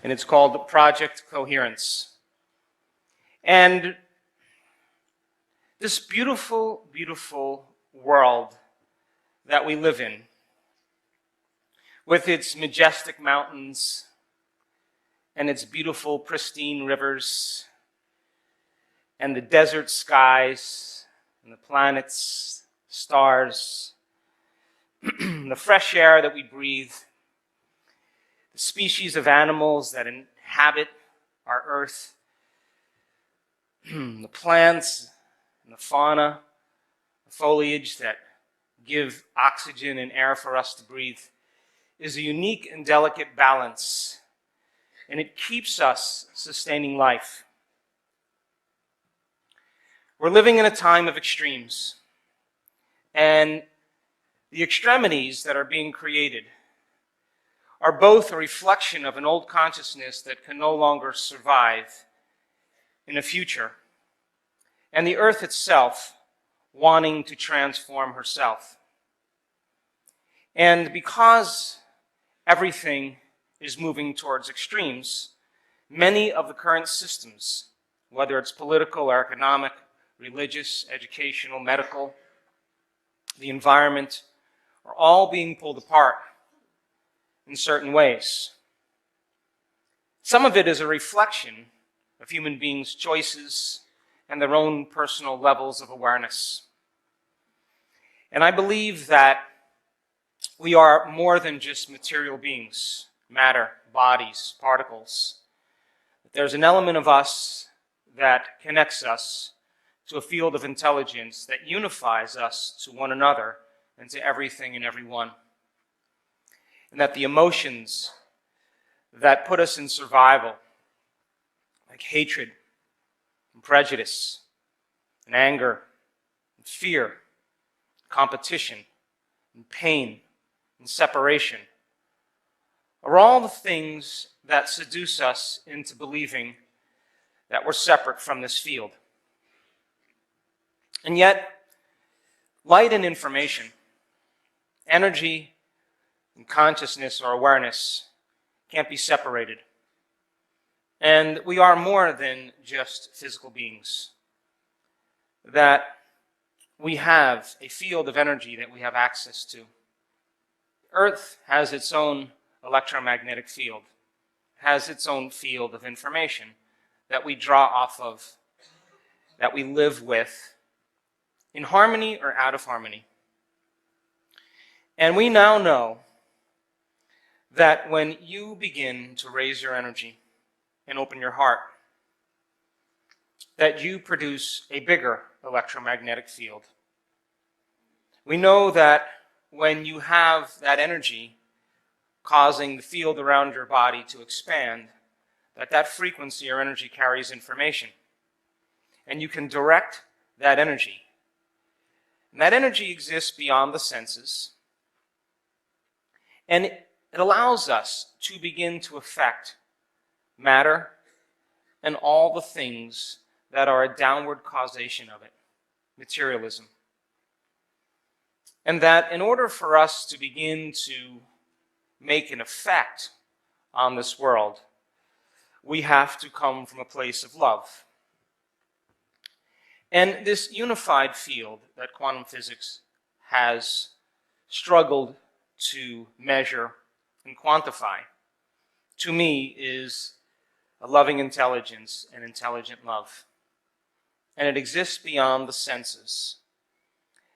and it's called Project Coherence. And this beautiful, beautiful world that we live in, with its majestic mountains and its beautiful, pristine rivers and the desert skies and the planets, stars, the fresh air that we breathe, the species of animals that inhabit our earth, the plants and the fauna, the foliage that give oxygen and air for us to breathe, is a unique and delicate balance, and it keeps us sustaining life. We're living in a time of extremes, and the extremities that are being created are both a reflection of an old consciousness that can no longer survive in the future, and the earth itself wanting to transform herself. And because everything is moving towards extremes, many of the current systems, whether it's political or economic, religious, educational, medical, the environment, are all being pulled apart in certain ways. Some of it is a reflection of human beings' choices and their own personal levels of awareness. And I believe that we are more than just material beings, matter, bodies, particles. There's an element of us that connects us to a field of intelligence that unifies us to one another and to everything and everyone. And that the emotions that put us in survival, like hatred and prejudice and anger and fear, competition and pain and separation, are all the things that seduce us into believing that we're separate from this field. And yet, light and information, energy and consciousness or awareness can't be separated. And we are more than just physical beings. That we have a field of energy that we have access to. Earth has its own electromagnetic field, has its own field of information that we draw off of, that we live with, in harmony or out of harmony. And we now know that when you begin to raise your energy and open your heart, that you produce a bigger electromagnetic field. We know that when you have that energy causing the field around your body to expand, that frequency or energy carries information. And you can direct that energy. And that energy exists beyond the senses. And it allows us to begin to affect matter and all the things that are a downward causation of it, materialism. And that in order for us to begin to make an effect on this world, we have to come from a place of love. And this unified field that quantum physics has struggled to measure and quantify, to me, is a loving intelligence and intelligent love. And it exists beyond the senses.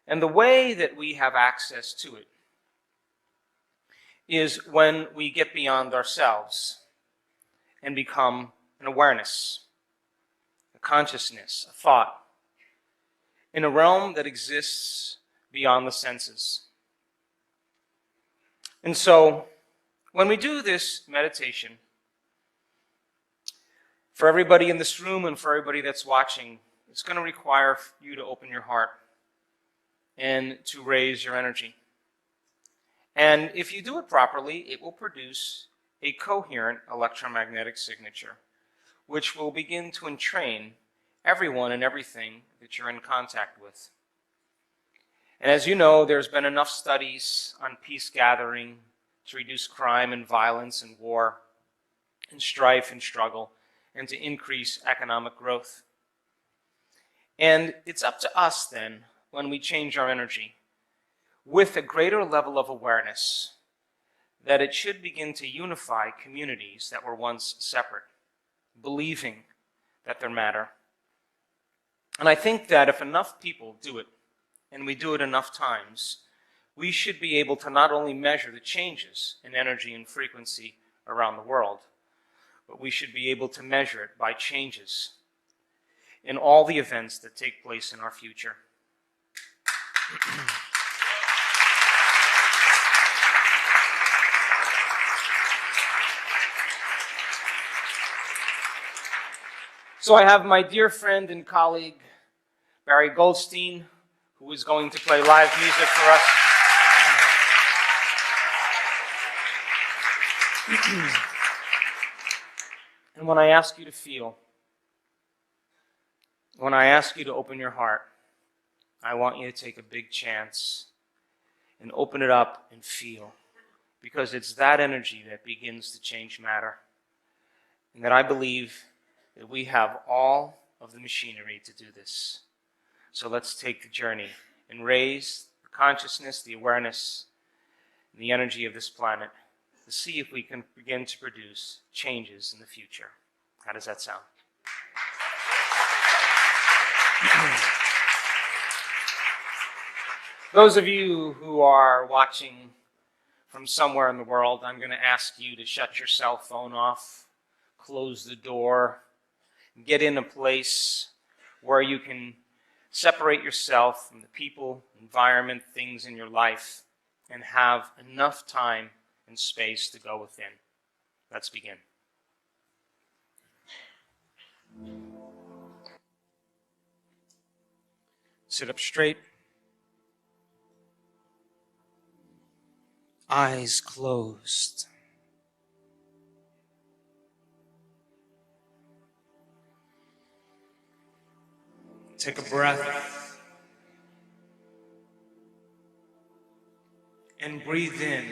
And the way that we have access to it is when we get beyond ourselves and become an awareness, a consciousness, a thought, in a realm that exists beyond the senses. And so, when we do this meditation, for everybody in this room and for everybody that's watching, it's going to require you to open your heart and to raise your energy. And if you do it properly, it will produce a coherent electromagnetic signature, which will begin to entrain everyone and everything that you're in contact with. And as you know, there's been enough studies on peace gathering to reduce crime and violence and war. and strife and struggle, and to increase economic growth. And it's up to us then, when we change our energy, with a greater level of awareness, that it should begin to unify communities that were once separate, believing that they matter. And I think that if enough people do it, and we do it enough times, we should be able to not only measure the changes in energy and frequency around the world, but we should be able to measure it by changes in all the events that take place in our future. So I have my dear friend and colleague, Barry Goldstein, who is going to play live music for us. And when I ask you to feel, when I ask you to open your heart, I want you to take a big chance and open it up and feel, because it's that energy that begins to change matter. And that I believe that we have all of the machinery to do this. So let's take the journey and raise the consciousness, the awareness, and the energy of this planet to see if we can begin to produce changes in the future. How does that sound? Those of you who are watching from somewhere in the world, I'm going to ask you to shut your cell phone off, close the door, get in a place where you can separate yourself from the people, environment, things in your life, and have enough time and space to go within. Let's begin. Sit up straight. Eyes closed. Take a breath and breathe in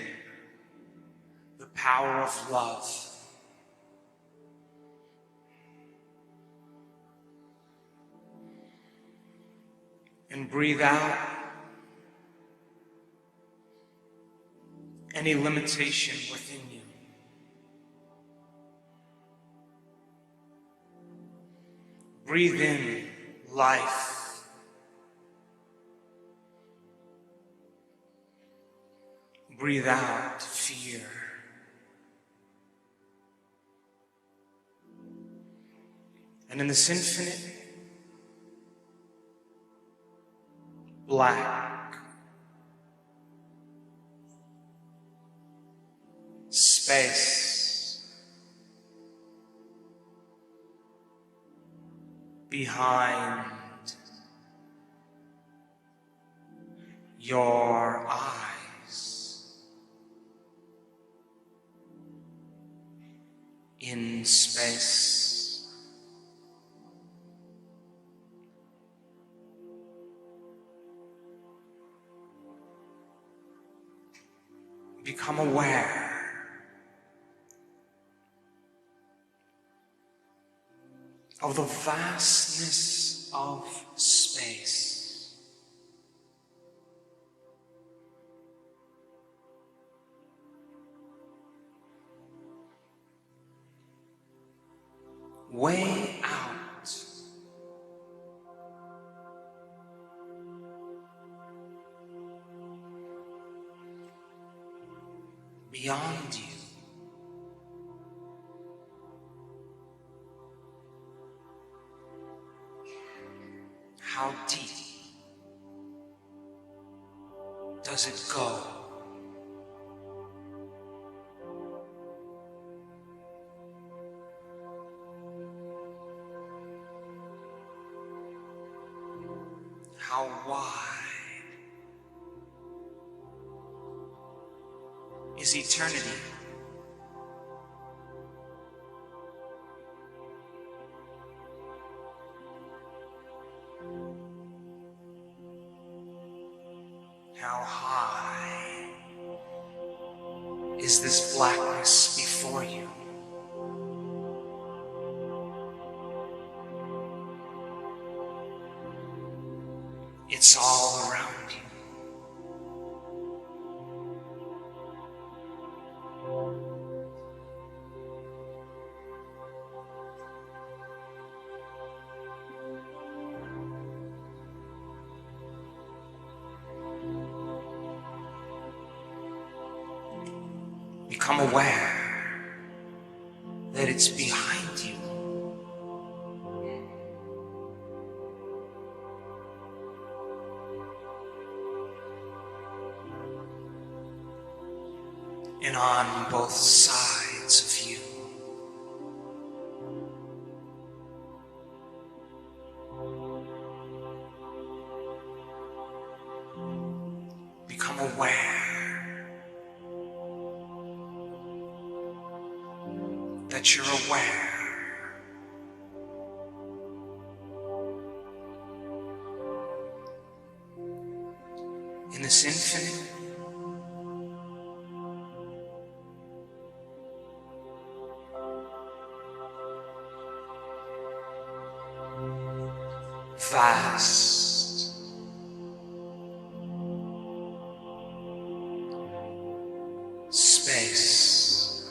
the power of love. And breathe out any limitation within you. Breathe in life. Breathe out fear. And in this infinite black space behind your eyes, in space, become aware of the vastness of space. Way out. Beyond you. How deep does it go? How wide is eternity? How high is this blackness before you? It's all around you. Become aware that it's behind you. And on both sides of you. Become aware that you're aware. In this infinite, vast, space,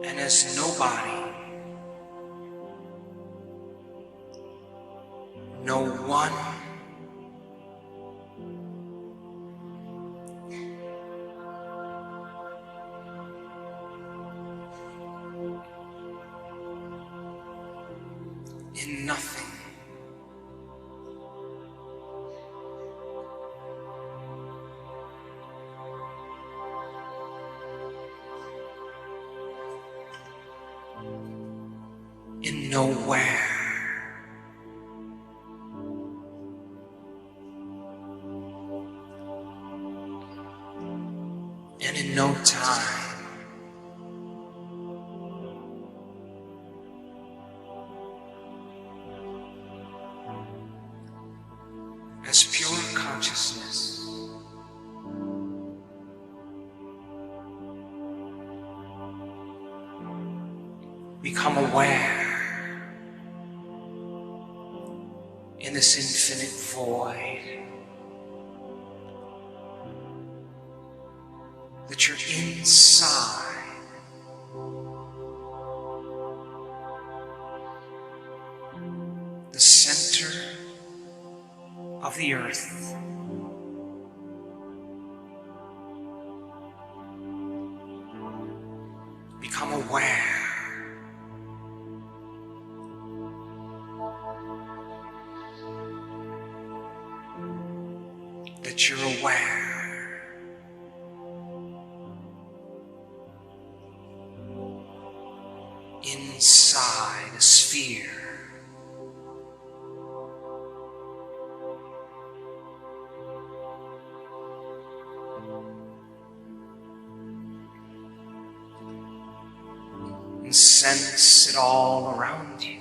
and as nobody, no one, in nothing, in nowhere, and in no time, as pure consciousness, become aware in this infinite void that you're inside the center of the earth. Become aware that you're aware inside a sphere and sense it all around you.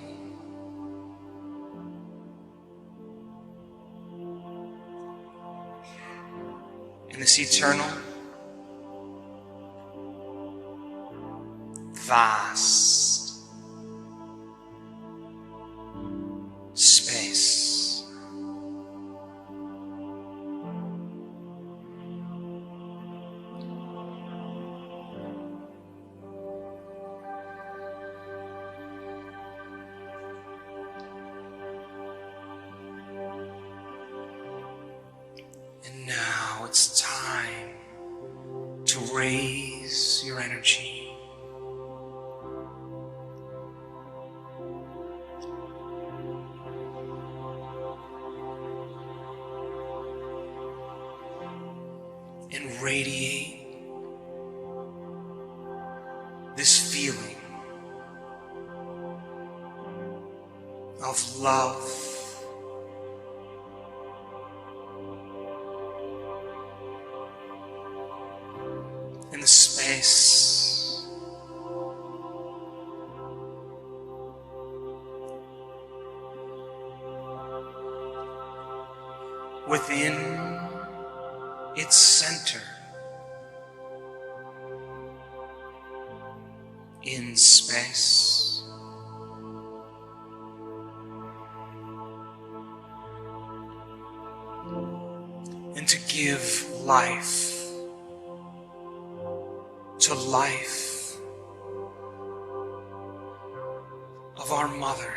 In this eternal, vast space. And now it's time to raise your energy. And radiate this feeling of love, in the space within its center in space. And to give life to life of our mother.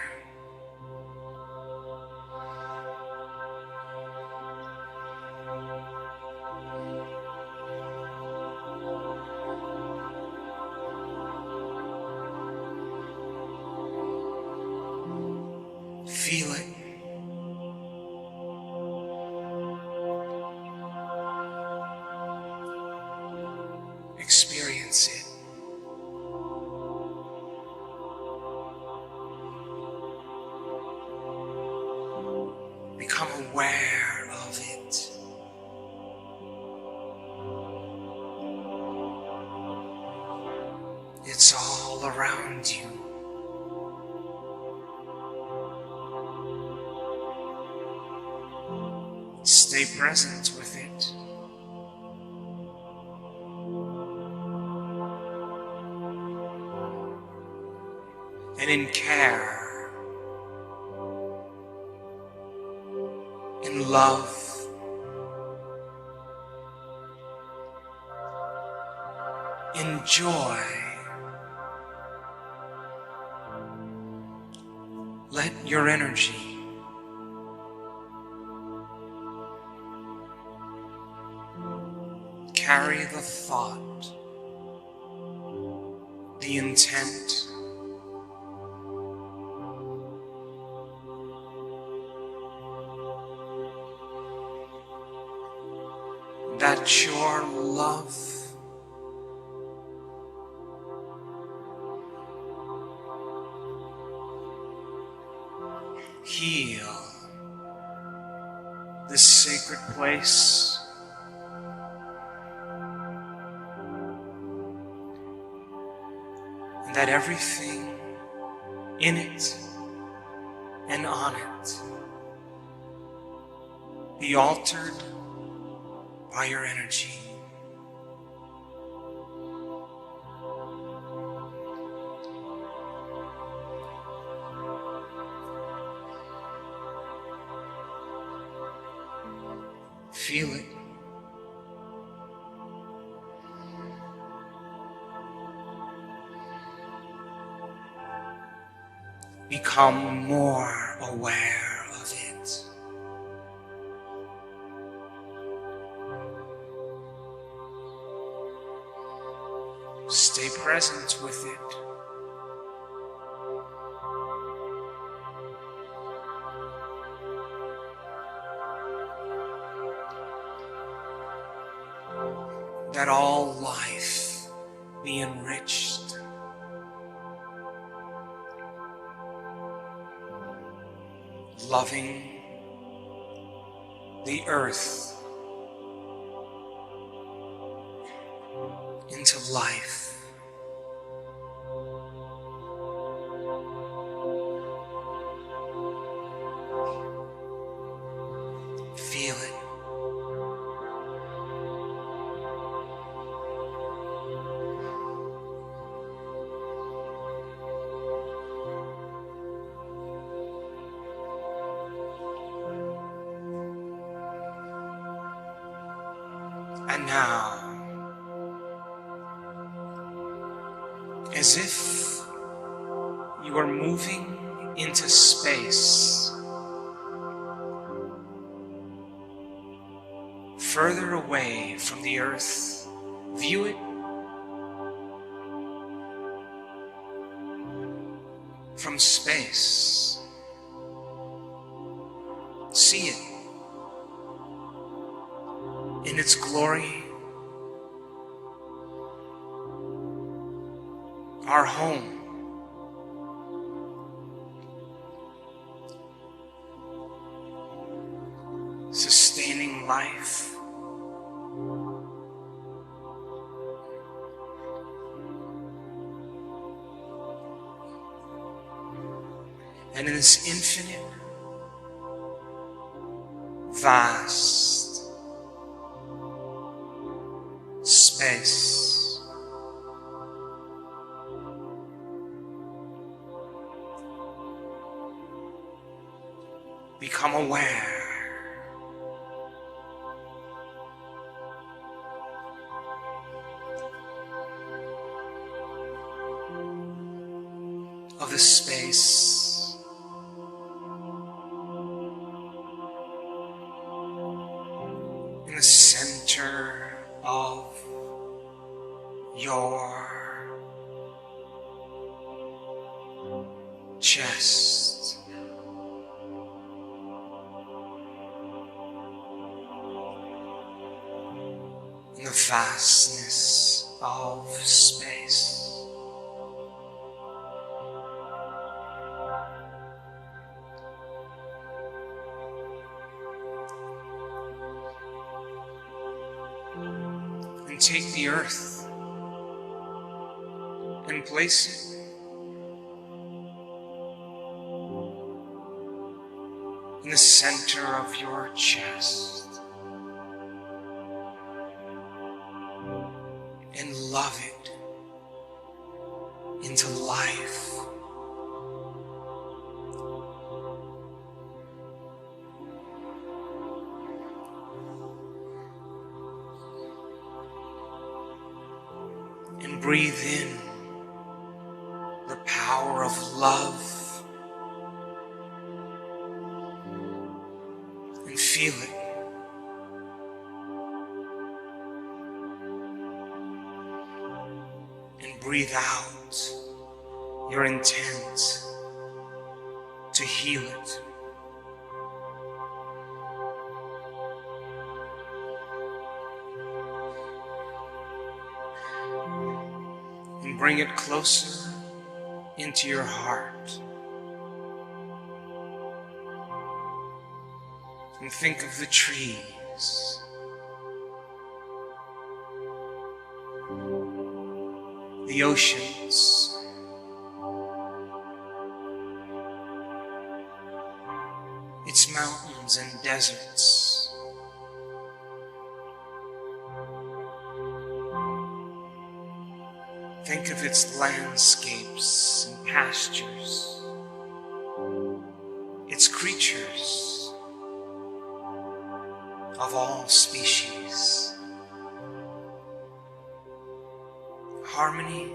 Feel it. Experience it. Become aware of it. It's all around you. Stay present with it. And in care, in love, in joy, let your energy carry the thought, the intent, that your love heal this sacred place, and that everything in it and on it be altered by your energy. Feel it. Become more aware of it. Stay present with it. That all life be enriched. Loving the earth into life. Feel it. And now, as if you are moving into space, further away from the earth, view it from space. See it in its glory, our home, sustaining life, and in this infinite, vast, space. Become aware of the space in the center of your chest. In the vastness of space. And take the earth and place it in the center of your chest. And love it into life. And breathe in the power of love and feel it. And breathe out your intent to heal it. And bring it closer into your heart. And think of the trees. The oceans. Its mountains and deserts. Think of its landscapes and pastures, its creatures of all species. Harmony,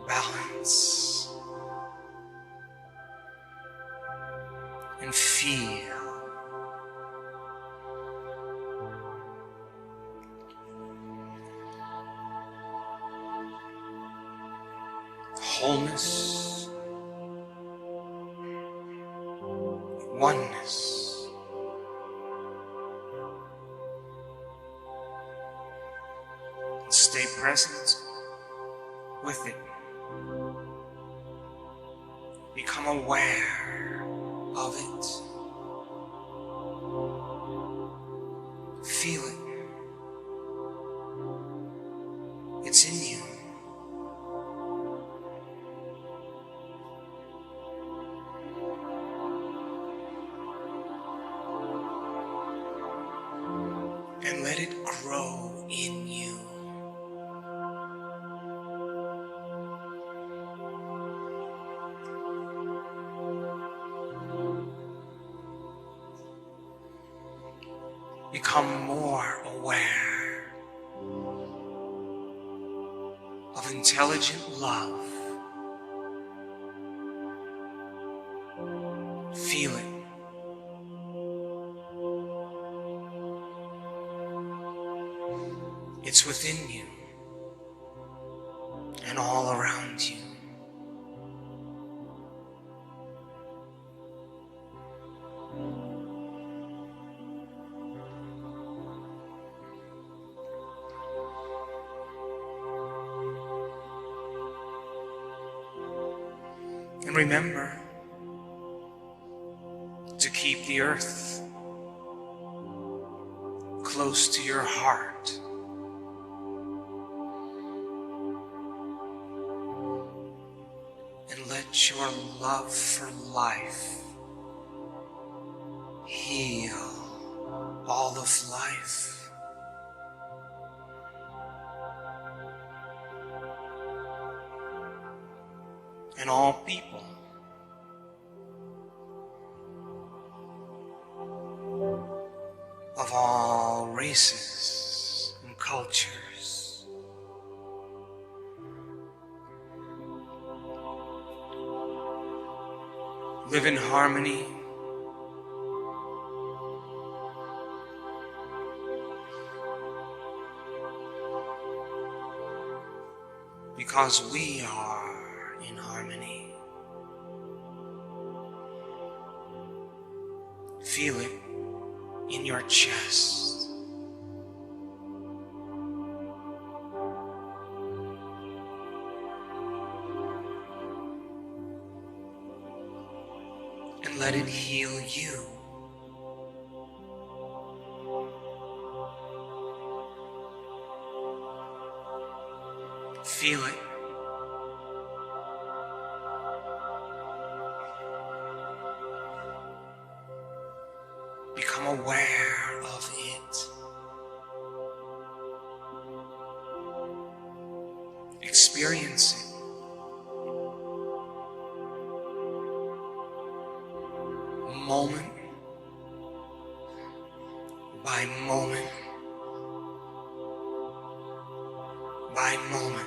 balance, and feel. Wholeness, oneness, and stay present with it. Become aware of it. Feel it. It's in you. And let it grow in you. Become more aware of intelligent love. Feel it. It's within you and all around you. And remember to keep the earth close to your heart. And let your love for life heal all of life. and all people. Of all races and cultures. Live in harmony because we are in harmony. Feel it in your chest. And let it heal you. Feel it. Become aware of it. Experience it. Moment by moment by moment.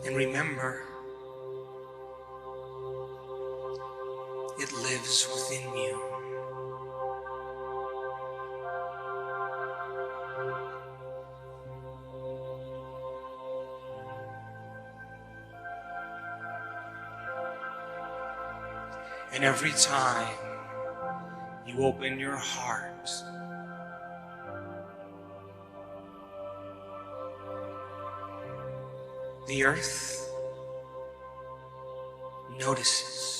And remember, it lives within you. And every time you open your heart, the earth notices.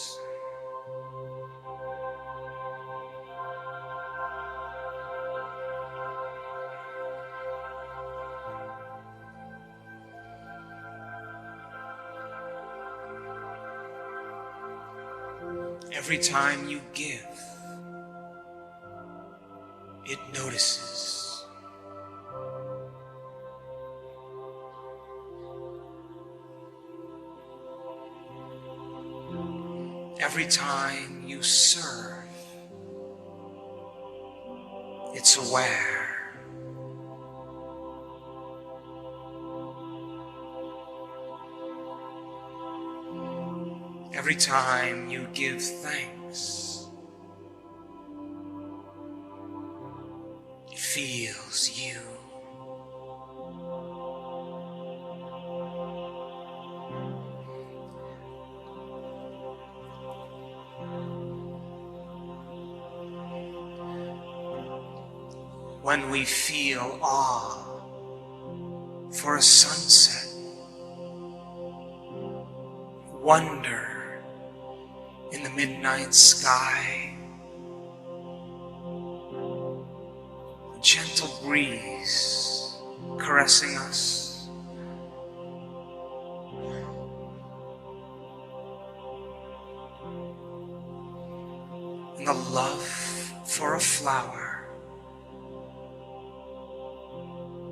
Every time you give, it notices. Every time you serve, it's aware. Every time you give thanks, it feels you. When we feel awe for a sunset, wonder in the midnight sky, a gentle breeze caressing us, and the love for a flower.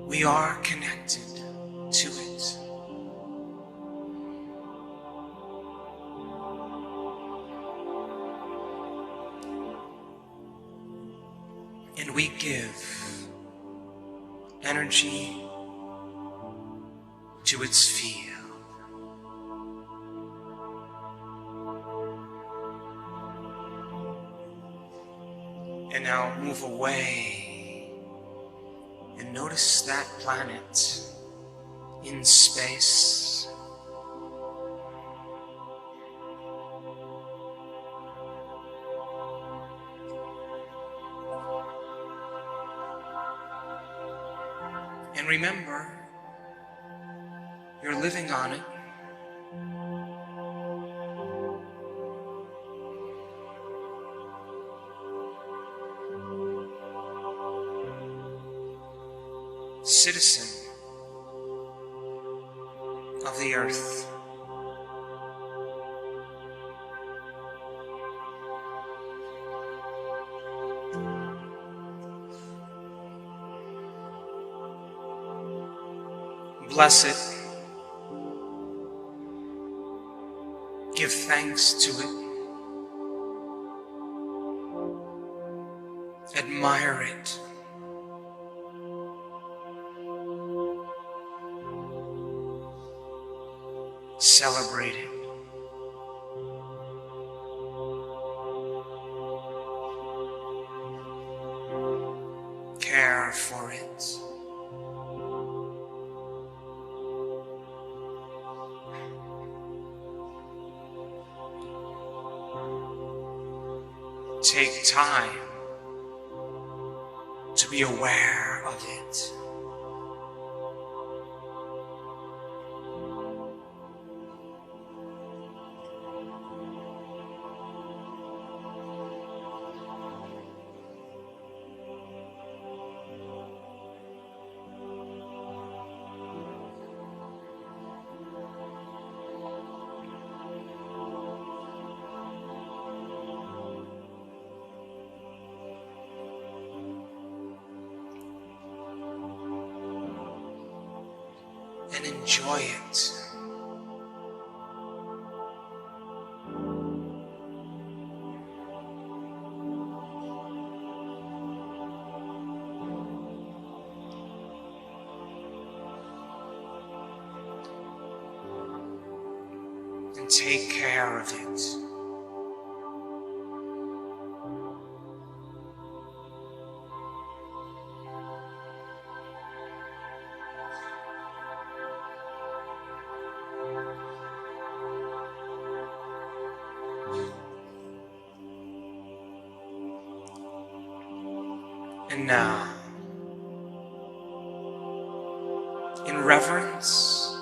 We are connected to it. And we give energy to its field. And now move away. And notice that planet in space. And remember, you're living on it. citizen of the earth. Bless it. Give thanks to it. Admire it. Celebrate it. Care for it. Take time to be aware of it. And enjoy it. And take care of it. And now, in reverence,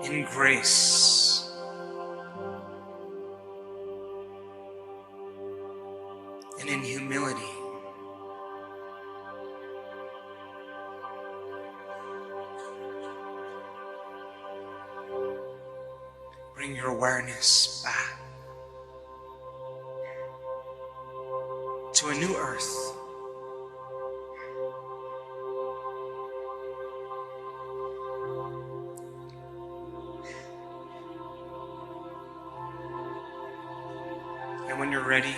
in grace, and in humility, bring your awareness back to a new earth. And when you're ready,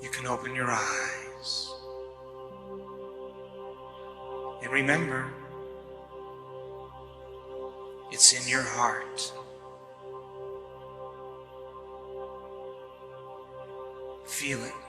you can open your eyes. And remember, it's in your heart. Feel it.